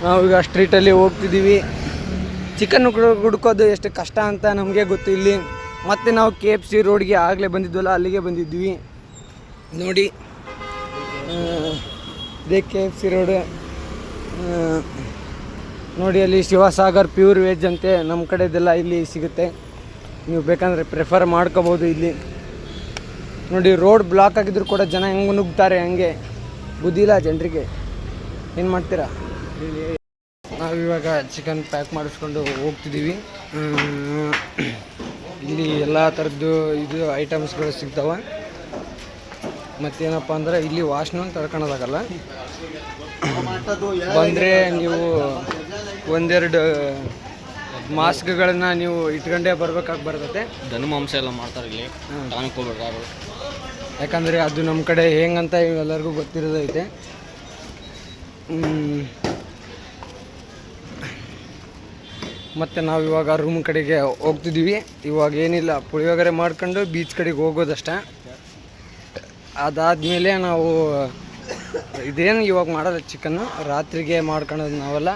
ನಾವೀಗ ಸ್ಟ್ರೀಟಲ್ಲಿ ಹೋಗ್ತಿದ್ದೀವಿ. ಚಿಕನ್ ಹುಡ್ಕೋದು ಎಷ್ಟು ಕಷ್ಟ ಅಂತ ನಮಗೆ ಗೊತ್ತು ಇಲ್ಲಿ. ಮತ್ತು ನಾವು KFC ರೋಡ್ಗೆ ಆಗಲೇ ಬಂದಿದ್ವಲ್ಲ, ಅಲ್ಲಿಗೆ ಬಂದಿದ್ವಿ ನೋಡಿ. ಇದೇ KFC ರೋಡ್ ನೋಡಿ. ಅಲ್ಲಿ ಶಿವಸಾಗರ್ ಪ್ಯೂರ್ ವೆಜ್ ಅಂತೆ. ನಮ್ಮ ಕಡೆದೆಲ್ಲ ಇಲ್ಲಿ ಸಿಗುತ್ತೆ, ನೀವು ಬೇಕಂದರೆ ಪ್ರಿಫರ್ ಮಾಡ್ಕೋಬೋದು. ಇಲ್ಲಿ ನೋಡಿ, ರೋಡ್ ಬ್ಲಾಕ್ ಆಗಿದ್ರು ಕೂಡ ಜನ ಹೆಂಗೆ ನುಗ್ತಾರೆ, ಹಂಗೆ ಬುದ್ಧಿಲ್ಲ ಜನರಿಗೆ. ಏನು ಮಾಡ್ತೀರಾ? ನಾವಿವಾಗ ಚಿಕನ್ ಪ್ಯಾಕ್ ಮಾಡಿಸ್ಕೊಂಡು ಹೋಗ್ತಿದ್ದೀವಿ. ಇಲ್ಲಿ ಎಲ್ಲ ಥರದ್ದು ಇದು ಐಟಮ್ಸ್ಗಳು ಸಿಗ್ತವೆ. ಮತ್ತೇನಪ್ಪ ಅಂದ್ರೆ ಇಲ್ಲಿ ವಾಶ್ನೂ ತಡ್ಕೊಳೋದಾಗಲ್ಲ. ಬಂದರೆ ನೀವು ಒಂದೆರಡು ಮಾಸ್ಕ್ಗಳನ್ನ ನೀವು ಇಟ್ಕೊಂಡೇ ಬರ್ಬೇಕಾಗಿ ಬರ್ತದೆ. ದನ ಮಾಂಸ ಎಲ್ಲ ಮಾಡ್ತಾರೆ ಇಲ್ಲಿ, ತಾನಕ್ಕೋಗ್ಬಿಡ್ತಾರೆ. ಯಾಕಂದರೆ ಅದು ನಮ್ಮ ಕಡೆ ಹೆಂಗಂತ ಎಲ್ಲರಿಗೂ ಗೊತ್ತಿರೋದೈತೆ. ಮತ್ತು ನಾವು ಇವಾಗ ರೂಮ್ ಕಡೆಗೆ ಹೋಗ್ತಿದ್ದೀವಿ. ಇವಾಗ ಏನಿಲ್ಲ, ಪುಳಿಯೋಗರೆ ಮಾಡ್ಕೊಂಡು ಬೀಚ್ ಕಡೆಗೆ ಹೋಗೋದಷ್ಟೇ. ಅದಾದಮೇಲೆ ನಾವು ಇದೇನು ಇವಾಗ ಮಾಡೋದು ಚಿಕನ್ನು ರಾತ್ರಿಗೆ ಮಾಡ್ಕೊಳ್ಳೋದು ನಾವೆಲ್ಲ.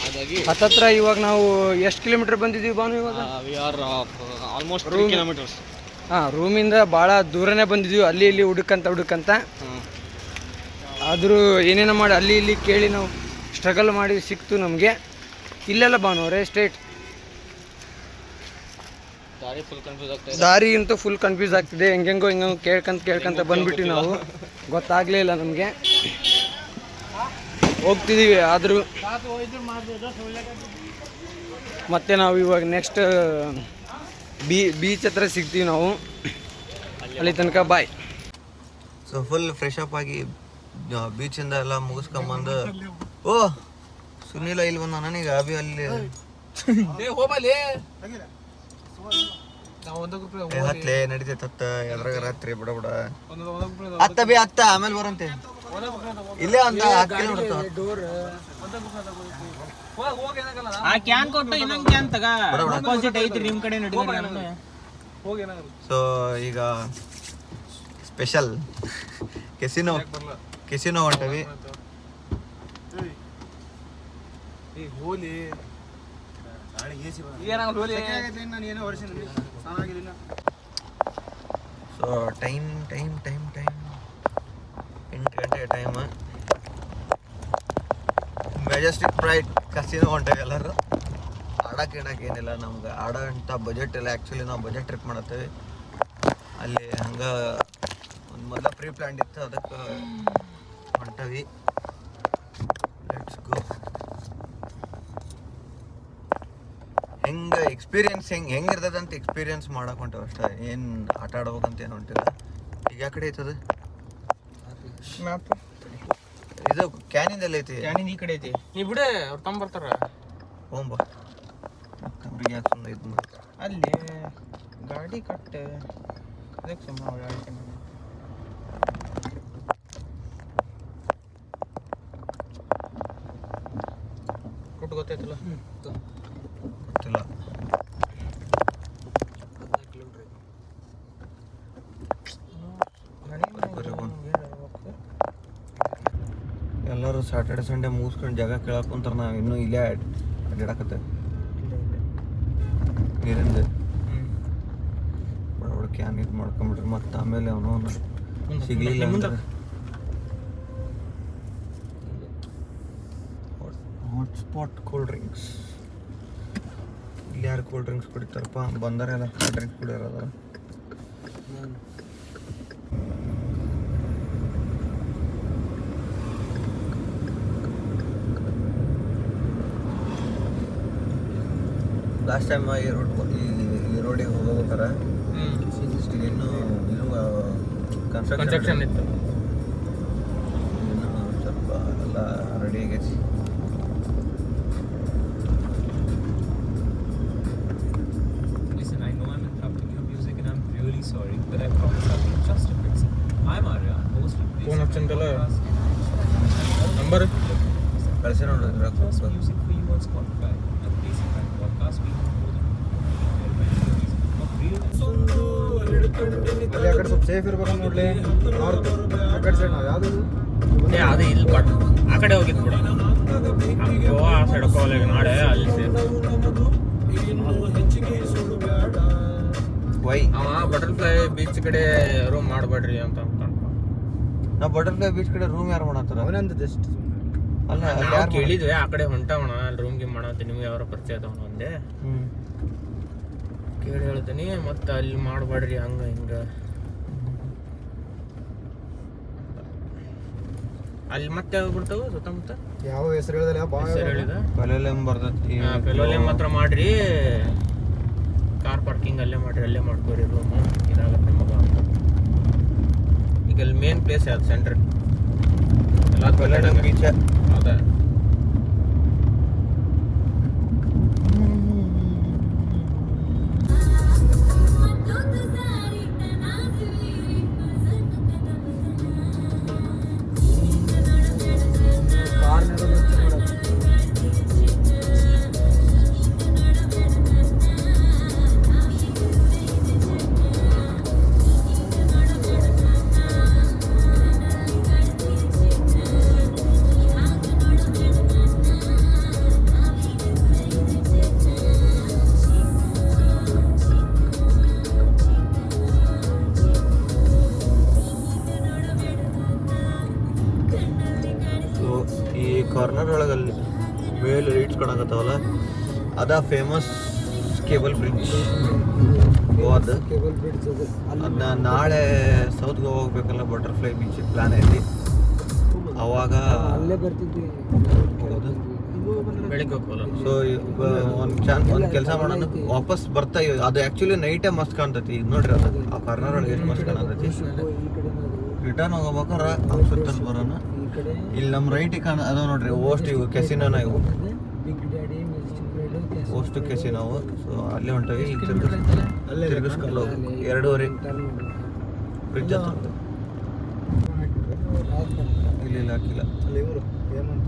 ಹಾಗಾಗಿ ಹತ್ತತ್ರ ಇವಾಗ ನಾವು ಎಷ್ಟು ಕಿಲೋಮೀಟ್ರ್ ಬಂದಿದ್ದೀವಿ ಬಾನು ಇವಾಗ? Almost 3 kilometres. ರೂಮಿಂದ ಭಾಳ ದೂರನೇ ಬಂದಿದ್ದೀವಿ, ಅಲ್ಲಿ ಇಲ್ಲಿ ಹುಡುಕಂತ. ಆದರೂ ಏನೇನೋ ಮಾಡಿ ಅಲ್ಲಿ ಇಲ್ಲಿ ಕೇಳಿ ನಾವು ಸ್ಟ್ರಗಲ್ ಮಾಡಿ ಸಿಕ್ತು ನಮಗೆ. ಇಲ್ಲೆಲ್ಲ ಬಾನವರೇ ಸ್ಟ್ರೇಟ್ ದಾರಿ ಅಂತೂ ಫುಲ್ ಕನ್ಫ್ಯೂಸ್ ಆಗ್ತಿದೆ. ಹೆಂಗೆಂಗೋ ಕೇಳ್ಕೊಂತ ಬಂದ್ಬಿಟ್ಟು ನಾವು ಗೊತ್ತಾಗಲೇ ಇಲ್ಲ ನಮಗೆ. ಹೋಗ್ತಿದ್ದೀವಿ ಆದರೂ. ಮತ್ತು ನಾವು ಇವಾಗ ನೆಕ್ಸ್ಟ್ ಬೀಚ್ ಹತ್ರ ಸಿಗ್ತೀವಿ ನಾವು. ಅಲ್ಲಿ ತನಕ ಬಾಯ್. ಸೊ ಫುಲ್ ಫ್ರೆಶ್ ಅಪ್ ಆಗಿ ಬೀಚಿಂದ ಎಲ್ಲ ಮುಗಿಸ್ಕೊಂಬಂದು, ಓ ಸುನಿಲ ಇಲ್ಲಿ ಬಂದ ನನಗೆ ಅಭಿ ಅಲ್ಲಿ ಹತ್ಲೆ ನಡಿತೈತ ಎದ್ರಾಗ ರಾತ್ರಿ ಬಿಡ ಅತ್ತ ಬಿ ಅತ್ತ ಆಮೇಲೆ ಬರಂತೆ ಇಲ್ಲೇ ಅಂತ 10 ಕಿಲೋಮೀಟರ್. ಸೊ ಈಗ ಸ್ಪೆಷಲ್ ಕೆಸಿನೋ ಹೊಂಟವಿ. ಸೊ ಟೈಮ್ 8 ಗಂಟೆ ಟೈಮ್. ಮೆಜೆಸ್ಟಿಕ್ ಪ್ರೈಡ್ ಕಸಿನೋ ಹೊಂಟೇವಿ ಎಲ್ಲರೂ. ಆಡಕ್ಕೆ ಏನಿಲ್ಲ ನಮ್ಗೆ, ಆಡೋ ಅಂಥ ಬಜೆಟ್ ಇಲ್ಲ. ಆ್ಯಕ್ಚುಲಿ ನಾವು ಬಜೆಟ್ ಟ್ರಿಪ್ ಮಾಡತ್ತೇವೆ. ಅಲ್ಲಿ ಹಂಗೆ ಒಂದು ಮೊದಲ ಪ್ರೀ ಪ್ಲ್ಯಾನ್ ಇತ್ತು, ಅದಕ್ಕೆ ಹೊಂಟವಿ. Let's go. ಎಕ್ಸ್ಪೀರಿಯನ್ಸ್ ಹೆಂಗಿರ್ತದೆ ಅಂತ ಎಕ್ಸ್ಪೀರಿಯನ್ಸ್ ಮಾಡಕ್ಕೆ ಹೊಂಟೇವೆ ಅಷ್ಟೇ. ಏನು ಆಟ ಆಡ್ಬೇಕಂತ ಏನು ಹೊಂಟಿಲ್ಲ. ಈಗ ಯಾವ ಕಡೆ ಐತದ ಇದು? ಕ್ಯಾನಿಂದೆಲ್ಲ ಐತಿ. ಕ್ಯಾನಿಂದ ಈ ಕಡೆ ಐತಿ. ನೀ ಬಿಡ, ಅವ್ರು ತೊಂಬರ್ತಾರ. ಹೋಂಬ ಅವ್ರಿಗೆ ಯಾಕೆ ಸುಮ್ಮನೆ ಇದು ಅಲ್ಲಿ ಗಾಡಿ ಕಟ್ಟ ಅದಕ್ಕೆ ಸುಮ್ಮನೆ ಕೊಟ್ಟು ಗೊತ್ತಾಯ್ತಲ್ಲ. ಗೊತ್ತಿಲ್ಲ. ಎಲ್ಲರೂ ಸ್ಯಾಟರ್ಡೆ ಸಂಡೇ ಮುಗಿಸ್ಕೊಂಡು ಜಾಗ ಕೇಳಕ್ಕೆ ಕುಂತಾರೆ. ನಾವು ಇನ್ನೂ ಇಲ್ಲೇ ಅಡ್ಡಾಡಕತ್ತೆ ನೀರಿಂದ ಬಡ ಕ್ಯಾನ್ ಇದು ಮಾಡ್ಕೊಂಬಿಟ್ರೆ ಮತ್ತೆ ಆಮೇಲೆ ಅವನು ಸಿಗಲಿಲ್ಲ ಅಂದ್ರೆ ಹಾಟ್ಸ್ಪಾಟ್ ಕೋಲ್ಡ್ ಡ್ರಿಂಕ್ಸ್. ಇಲ್ಲಿ ಯಾರು ಕೋಲ್ಡ್ ಡ್ರಿಂಕ್ಸ್ ಕುಡಿತಾರಪ್ಪ? ಬಂದಾರೆಲ್ಲ ಕೋಲ್ಡ್ ಡ್ರಿಂಕ್ಸ್ ಕುಡಿಯೋರಲ್ಲ. ಲಾಸ್ಟ್ ಟೈಮ್ ಈ ರೋಡಿಗೆ ಹೋಗ್ಬೇಕಾರೆ ಇನ್ನೂ ಕನ್ಸ್ಟ್ರಕ್ಷನ್ ಇತ್ತು. ಇನ್ನೂ ಸ್ವಲ್ಪ ಎಲ್ಲ ರೆಡಿ ಆಗೈತಿ. ಫೋನ್ ಹಚ್ಚಂತಲ್ಲ ನಂಬರ್ ಕಳಿಸಿ ನೋಡಿದ್ರೆ ಅಲ್ಲಿ ಆ ಕಡೆ ಸ್ವಲ್ಪ ಸೇಫ್ ಇರ್ಬೇಕು ನೋಡ್ಲಿ. ನಾರ್ತ್ ಆ ಕಡೆ ಸೈಡ್ ನಾವು ಯಾವುದು ಅದು ಇಲ್ಲಿ ಬಟ್ ಆ ಕಡೆ ಹೋಗಿದ್ದು ಬಿಡ ಗೋವಾ ಆ ಸೈಡ್ ಹೋಗಲ್ಲ ಈಗ ನಾಳೆ ಅಲ್ಲಿ ವೈ ಅವ ಬಟರ್ಫ್ಲೈ ಬೀಚ್ ಕಡೆ ರೂಮ್ ಮಾಡಬೇಡ್ರಿ ಅಂತ ನಾವು ಬಟರ್ಫ್ಲೈ ಬೀಚ್ ಕಡೆ ರೂಮ್ ಯಾರು ಮಾಡತ್ತಾರ ಅವನಂದು ಜಸ್ಟ್ ಅಲ್ಲ ಅಲ್ಲಿ ನಾವು ಯಾರು ಕೇಳಿದ್ವಿ ಆ ಕಡೆ ಹೊಂಟವಣ ಅಲ್ಲಿ ರೂಮ್ ಗಿಮ್ ಮಾಡತ್ತೆ ನಿಮ್ಗೆ ಯಾರ ಪರಿಚಯ ಅದಾವಣ ಒಂದೇ ಕೇಳಿ ಹೇಳ್ತೀನಿ ಮತ್ತೆ ಅಲ್ಲಿ ಮಾಡಬೇಡ್ರಿ ಹಂಗ ಹಿಂಗ ಅಲ್ಲಿ ಮತ್ತೆ ಯಾವ್ದು ಬಿಡ್ತಾವ ಸುತ್ತಮುತ್ತ ಯಾವ ಹೆಸರು ಹೇಳಿದ್ರೆ ಹೆಸರು ಹೇಳಿದ ಪೆಲೋಲಿಯಂ ಬರ್ತೈತಿ ಪೆಲೋಲಿಯಂ ಮಾತ್ರ ಮಾಡ್ರಿ ಕಾರ್ ಪಾರ್ಕಿಂಗ್ ಅಲ್ಲೇ ಮಾಡ್ರಿ ಅಲ್ಲೇ ಮಾಡ್ಕೋರಿ ರೂಮ್ ಇದಾಗತ್ತೆ ಮಗ ಈಗ ಅಲ್ಲಿ ಮೇನ್ ಪ್ಲೇಸ್ ಯಾವ್ದು ಸೆಂಟ್ರ್ ಎಲ್ಲ ಪೆಲೋಲಿಯಂ ಬೀಚ್ ಅದ ಈ ಕಾರ್ನರ್ ಒಳಗಲ್ಲಿ ಮೇಲೆ ಲೈಟ್ಸ್ ಕಾಣಕತ್ತಾವಲ್ಲ ಅದ ಫೇಮಸ್ ಕೇಬಲ್ ಬ್ರಿಡ್ಜ್ ಗೋವಾದ ಕೇಬಲ್ ಬ್ರಿಡ್ಜ್ ಅದು ಅದನ್ನ ನಾಳೆ ಸೌತ್ ಗೋವಾ ಹೋಗ್ಬೇಕಲ್ಲ ಬಟರ್ಫ್ಲೈ ಬೀಚ್ ಪ್ಲಾನ್ ಐತಿ ಅವಾಗ ಅಲ್ಲೇ ಬರ್ತಿದ್ವಿ ಹೋಗೋದು ಬೆಳಿಗ್ಗೆ ಹೋಗ್ಬೋಲ್ಲ ಸೊ ಒಂದು ಕೆಲಸ ಮಾಡೋಣ ವಾಪಸ್ ಬರ್ತಾ ಅದು ಆ್ಯಕ್ಚುಲಿ ನೈಟೇ ಮಸ್ತ್ ಕಾಣ್ತೈತಿ ಈಗ ನೋಡ್ರಿ ಅದು ಆ ಕಾರ್ನರ್ ಒಳಗೆ ಎಷ್ಟು ಮಸ್ತ್ ಕಾಣತೈತಿ ಈ ಕಡೆ ರಿಟರ್ನ್ ಹೋಗ್ಬೇಕಾರೆ ಸುತ್ತಲ್ ಬರೋಣ ಈ ಕಡೆ ಇಲ್ಲಿ ನಮ್ಮ ರೈಟಿಗೆ ಅದಾವ ನೋಡ್ರಿ ಓಸ್ಟ್ ಇವು ಕೆಸಿನೋನ ಇವು ಬಿಗ್ ಡ್ಯಾಡಿ ಮೆಜೆಸ್ಟಿಕ್ ರೈಡ್ ಓಸ್ಟ್ ಕೆಸಿನೋವು ಸೊ ಅಲ್ಲೇ ಹೊಂಟವಿ ಈಗ ತಿರ್ಗಿಸ್ಕೊಂಡು ಹೋಗ್ಬೇಕು 2:30 ಬ್ರಿಡ್ಜ್ ಹತ್ರ ಇಲ್ಲಿ ಹಾಕಿಲ್ಲ ಅಲ್ಲಿ ಇವರು ಏನಂತ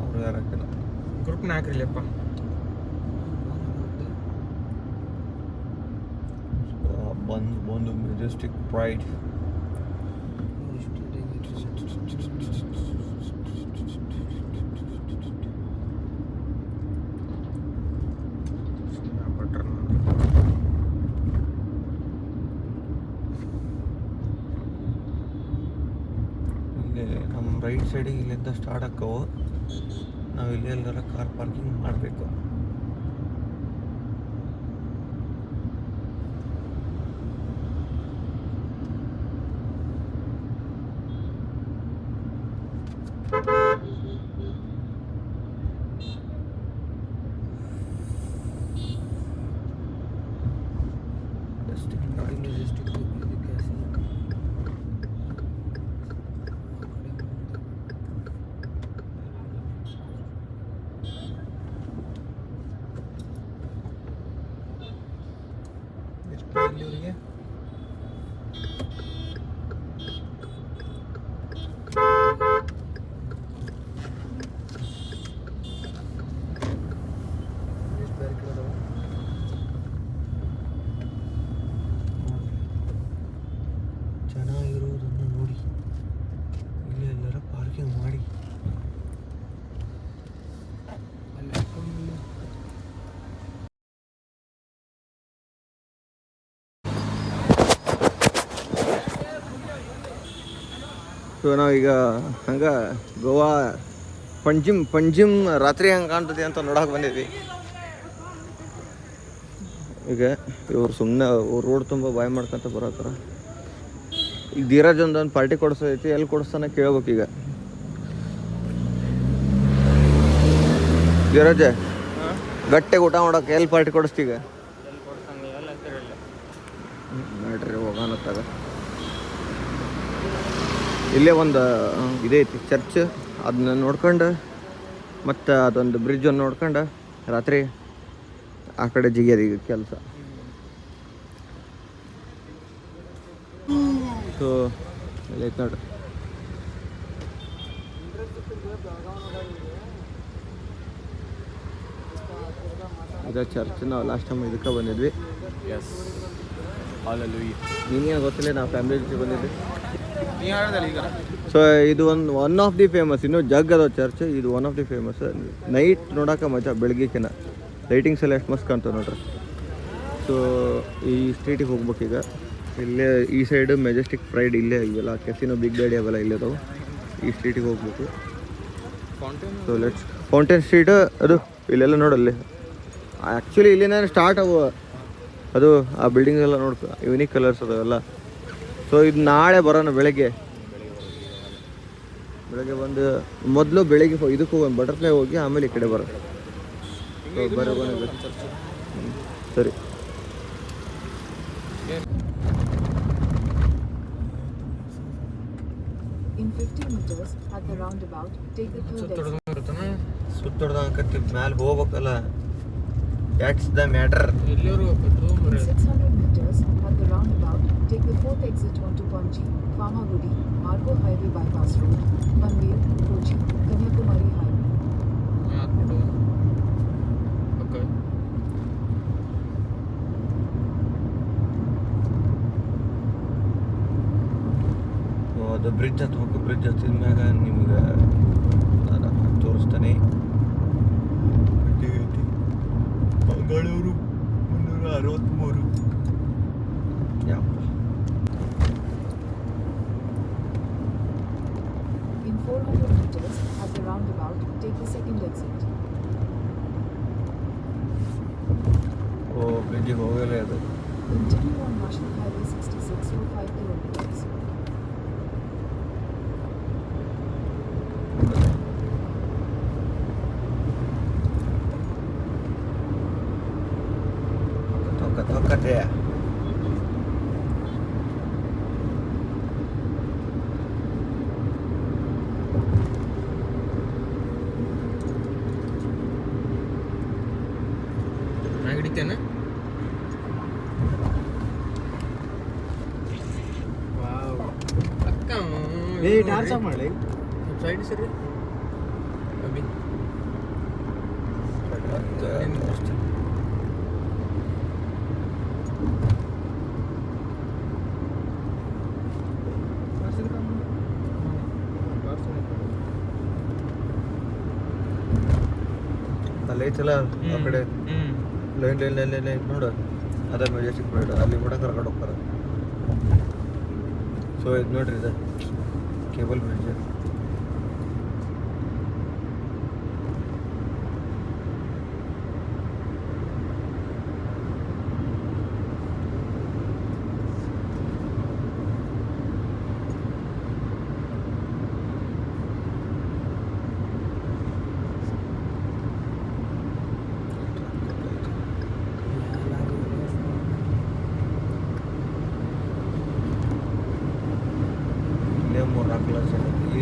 ಅವ್ರು ಯಾರು ಹಾಕಿಲ್ಲ ಗ್ರೂಪ್ನ ಹಾಕ್ರಿಲ್ಲಪ್ಪ ಬಂದು ಮೆಜೆಸ್ಟಿಕ್ ಪ್ರೈಡ್ ಇಲ್ಲಿ ನಮ್ಮ ರೈಟ್ ಸೈಡಿಗೆ ಇಲ್ಲಿಂದ ಸ್ಟಾರ್ಟ್ ಆಕ್ಕವು ನಾವು ಇಲ್ಲಿ ಎಲ್ಲರ ಕಾರ್ ಪಾರ್ಕಿಂಗ್ ಮಾಡಬೇಕು ಇಲ್ಲಿವರೆಗೆ ಎಷ್ಟು ಬ್ಯಾರಿಕೇಡ್ ಅದಾವ ಚೆನ್ನಾಗಿರೋದನ್ನು ನೋಡಿ ಇಲ್ಲಿ ಎಲ್ಲರ ಪಾರ್ಕಿಂಗ್ ಮಾಡಿ ಅಲ್ಲಿ ಹಾಕೊಂಡು ಸೊ ನಾವೀಗ ಹಂಗೆ ಗೋವಾ ಪಂಜಿಮ್ ರಾತ್ರಿ ಹಂಗೆ ಕಾಣ್ತದೆ ಅಂತ ನೋಡಕ್ಕೆ ಬಂದಿದ್ವಿ ಈಗ ಇವ್ರು ಸುಮ್ಮನೆ ರೋಡ್ ತುಂಬ ಬಾಯ್ ಮಾಡ್ಕೊಂತ ಬರತ್ತಾರ ಈಗ ಧೀರಜ್ ಒಂದೊಂದು ಪಾರ್ಟಿ ಕೊಡಿಸೈತಿ ಎಲ್ಲಿ ಕೊಡಿಸ್ತಾನೆ ಕೇಳ್ಬೇಕು ಈಗ ಧೀರಜ್ ಗಟ್ಟೆಗೆ ಊಟ ಮಾಡೋಕೆ ಎಲ್ಲಿ ಪಾರ್ಟಿ ಕೊಡಿಸ್ತೀಗ ನೋಡ್ರಿ ಹೋಗೋಣತ್ತಾಗ ಇಲ್ಲೇ ಒಂದು ಇದೈತಿ ಚರ್ಚ್ ಅದನ್ನ ನೋಡ್ಕೊಂಡು ಮತ್ತು ಅದೊಂದು ಬ್ರಿಡ್ಜನ್ನು ನೋಡ್ಕೊಂಡು ರಾತ್ರಿ ಆ ಕಡೆ ಜಿಗ್ಯದ ಈಗ ಕೆಲಸ ಸೊ ಎಲ್ಲೈತೆ ನೋಡ್ರಿ ಇದು ಚರ್ಚ್ ನಾವು ಲಾಸ್ಟ್ ಟೈಮ್ ಇದಕ್ಕೆ ಬಂದಿದ್ವಿ ಎಸ್ ನಿನಗೇನು ಗೊತ್ತಿಲ್ಲ ನಾವು ಫ್ಯಾಮಿಲಿ ಜೊತೆ ಬಂದಿದ್ದೆ. ನೀ ಹೇಳ್ದಲ್ಲ ಈಗ. ಸೊ ಇದು ಒನ್ ಆಫ್ ದಿ ಫೇಮಸ್, ಇನ್ನೂ ಜಗ್ ಅದ ಚರ್ಚ್, ಇದು one of the famous. Night ನೋಡೋಕೆ ಮಜಾ, ಬೆಳಗ್ಗೆಕಿನ ಲೈಟಿಂಗ್ಸ್ ಎಲ್ಲ ಎಷ್ಟು ಮಸ್ತ್ ಕಾಣ್ತವೆ ನೋಡ್ರಿ. ಸೊ ಈ ಸ್ಟ್ರೀಟಿಗೆ ಹೋಗ್ಬೇಕೀಗ. ಇಲ್ಲೇ ಈ ಸೈಡು ಮೆಜೆಸ್ಟಿಕ್ ಪ್ರೈಡ್ ಇಲ್ಲೇ ಇವೆಲ್ಲ ಕೆಸಿನೋ ಬಿಗ್ ಡ್ಯಾಡಿ ಅವೆಲ್ಲ ಇಲ್ಲೇ ಅದಾವೆ. ಈ ಸ್ಟ್ರೀಟಿಗೆ ಹೋಗ್ಬೇಕು. ಸೊ ಲೆಟ್ಸ್ ಫೌಂಟೇನ್ ಸ್ಟ್ರೀಟ್ ಅದು ಇಲ್ಲೆಲ್ಲ ನೋಡಲ್ಲಿ ಆ್ಯಕ್ಚುಲಿ ಇಲ್ಲಿಂದ ಸ್ಟಾರ್ಟ್ ಅವು ಅದು ಆ ಬಿಲ್ಡಿಂಗ್ ಎಲ್ಲ ನೋಡ್ಕೊ ಯುನಿಕ್ ಕಲರ್ಸ್ ಅದಾವೆಲ್ಲ. ಸೊ ಇದು ನಾಳೆ ಬರೋಣ ಬೆಳಗ್ಗೆ ಬಂದು ಮೊದಲು ಬೆಳಿಗ್ಗೆ ಇದಕ್ಕೆ ಹೋಗೋಣ, ಬಟರ್ಫ್ಲೈ ಹೋಗಿ ಆಮೇಲೆ ಈ ಕಡೆ ಬರೋಣ. ಸರಿ. In 50 meters at the roundabout, take the third exit. ಸುತ್ತೊಡ್ದಂಕತ್ತಿ ಮ್ಯಾಲೆ ಹೋಗ್ಬೇಕಲ್ಲ, that's the matter. In 600 meters at the roundabout, take the fourth exit onto Panji, Famagudi, Margo Highway Bypass Road, Panvel, Kochi, Kanyakumari Highway. ಅದು bridge ಹತ್ಬೇಕು. Bridge ಹತ್ತಿದ ಮ್ಯಾಗ ನಿಮ್ಗೆ ನಾನು ತೋರಿಸ್ತಾನೆ. Mangaluru 363. In 400 meters at the roundabout, take the second exit. ಓ ಬ್ರಿಡ್ಜಿಗೆ ಹೋಗಲೇ ಅದು. Continue on National Highway 66 for 5 kilometers. ತೊಕ್ಕತ್ತೆ ಹಿಡಿತೇನೆ. ಅಕ್ಕ dance ಮಾಡಿ ಸೈಡ್ ಸರಿ ಅಭಿ ಅಲ್ಲೈತಲ್ಲ ಆ ಕಡೆ ಲೈನ್ ನೋಡು, ಅದ ಮೆಜೆಸ್ಟಿಕ್ ಪ್ರೈಡ್, ಅಲ್ಲಿ ಕೂಡ ಕರ್ಕೊಂಡು ಹೋಗ್ತಾರೆ. ಸೊ ಇದು ನೋಡ್ರಿ, ಇದು ಕೇಬಲ್ ಬ್ರಿಡ್ಜ್.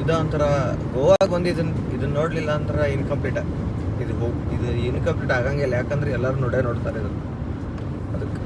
ಇದು ಒಂಥರ ಗೋವಾಗ ಬಂದು ಇದನ್ನ ನೋಡಲಿಲ್ಲ ಅಂತರ ಇನ್ಕಂಪ್ಲೀಟ್. ಇದು ಇನ್ಕಂಪ್ಲೀಟ್ ಆಗಂಗಿಲ್ಲ, ಯಾಕಂದ್ರೆ ಎಲ್ಲರೂ ನೋಡ್ತಾರೆ ಇದನ್ನು. ಅದಕ್ಕೆ